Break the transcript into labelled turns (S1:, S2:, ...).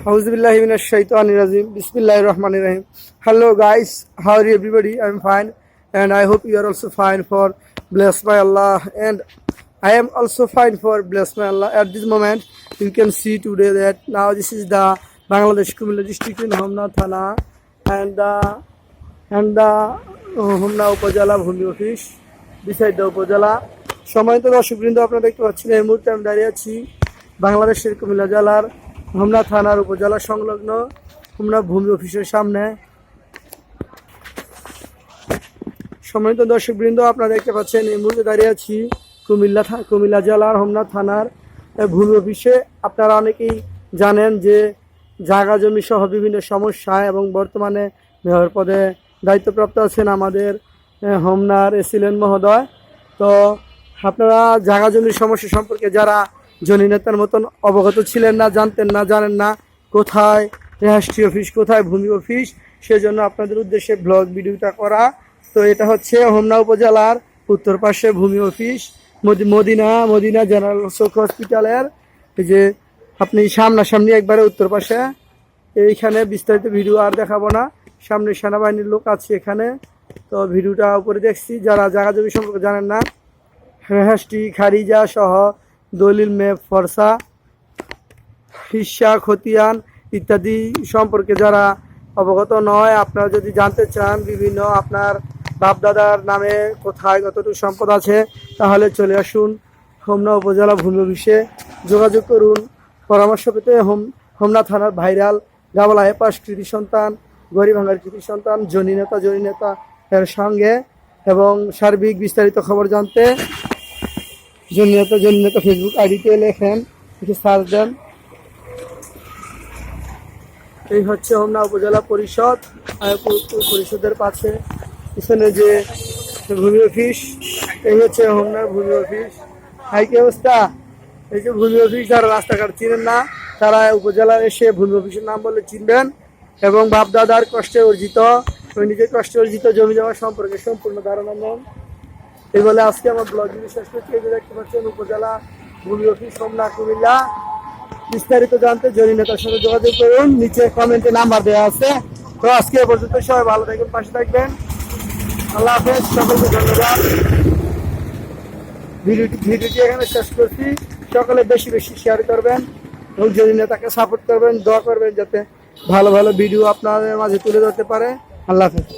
S1: Auzubillahi minash shaitanir rajim. Bismillahir rahmanir rahim. Hello guys, how are you everybody? I'm fine and I hope you are also fine for blessed by Allah, and I am also fine for blessed by Allah. At this moment you can see today that now this is the Bangladesh Kumilla district in Homna Thana and the Homna Upajala Bhumi office beside the Upajala. সম্মানিত দর্শকবৃন্দ, আপনারা দেখতে পাচ্ছেন এই মুহূর্তে আমি দাঁড়িয়ে আছি বাংলাদেশের কুমিল্লা জেলার হোমনা থানার উপজেলা সংলগ্ন হোমনা ভূমি অফিসের সামনে। সম্মানিত দর্শকবৃন্দ, আপনারা দেখতে পাচ্ছেন এই মুহূর্তে দাঁড়িয়ে আছি কুমিল্লা জেলার হোমনা থানার ভূমি অফিসে। আপনারা অনেকেই জানেন যে জায়গা জমি সহ বিভিন্ন সমস্যা এবং বর্তমানে মেয়র পদে দায়িত্বপ্রাপ্ত আছেন আমাদের হোমনার এসিলেন মহোদয়। তো আপনারা জায়গা জমির সমস্যা সম্পর্কে যারা জনি নেতার মতন অবগত ছিলেন না, জানতেন না, জানেন না কোথায় রেজিস্ট্রি অফিস, কোথায় ভূমি অফিস, সেজন্য আপনাদের উদ্দেশ্যে ব্লগ ভিডিওটা করা। তো এটা হচ্ছে হোমনা উপজেলার উত্তর পাশে ভূমি অফিস, মদিনা জেনারেল চোখ হসপিটালের। এই যে আপনি সামনাসামনি একবারে উত্তর পাশে, এইখানে বিস্তারিত ভিডিও আর দেখাবো না, সামনে সেনাবাহিনীর লোক আছে এখানে। তো ভিডিওটা উপরে দেখছি, যারা জায়গা জমি সম্পর্কে জানেন না, রেজিস্ট্রি খারিজা সহ দলিল মেপ ফরসা হিস্সা খতিয়ান ইত্যাদি সম্পর্কে যারা অবগত নয়, আপনারা যদি জানতে চান বিভিন্ন আপনার বাপদাদার নামে কোথায় কতটুকু সম্পদ আছে, তাহলে চলে আসুন হোমনা উপজেলা ভূমি অফিসে, যোগাযোগ করুন। পরামর্শ পেতে হোমনা থানার ভাইরাল গাবলা হেপাস কৃতি সন্তান, গরিভাঙ্গার কৃতি সন্তান, জনি নেতা এর সঙ্গে এবং সার্বিক বিস্তারিত খবর জানতে জনি নেতা ফেসবুক আইডিতে লেখেন, সার্চ দেন। এই হচ্ছে হোমনা উপজেলা পরিষদ, পরিষদের পাশে পিছনে যে ভূমি অফিস, এই হচ্ছে হোমনার ভূমি অফিস। হাই কি অবস্থা? এই যে ভূমি অফিস, যারা রাস্তাঘাট চিনেন না তারা উপজেলায় এসে ভূমি অফিসের নাম বলে চিনবেন এবং বাপদাদার কষ্টে অর্জিত, নিজের কষ্টে অর্জিত জমি জমা সম্পর্কে সম্পূর্ণ ধারণা নেন। এই বলে আজকে আমার ব্লগ শেষ করছি। এই যে দেখতে পাচ্ছেন উপজেলা ভূমি অফিস হোমনা কুমিল্লা। বিস্তারিত জানতে জনি নেতার সাথে যোগাযোগ করুন, নিচে কমেন্টে নাম্বার দেওয়া আছে। তো আজকে এ পর্যন্ত, সবাই ভালো থাকবেন, পাশে থাকবেন। আল্লাহ হাফেজ, সকলকে ধন্যবাদ। ভিডিওটি এখানে শেষ করছি। সকলে বেশি বেশি শেয়ার করবেন এবং জনি নেতাকে সাপোর্ট করবেন, দোয়া করবেন যাতে ভালো ভালো ভিডিও আপনাদের মাঝে তুলে ধরতে পারে। আল্লাহ হাফেজ।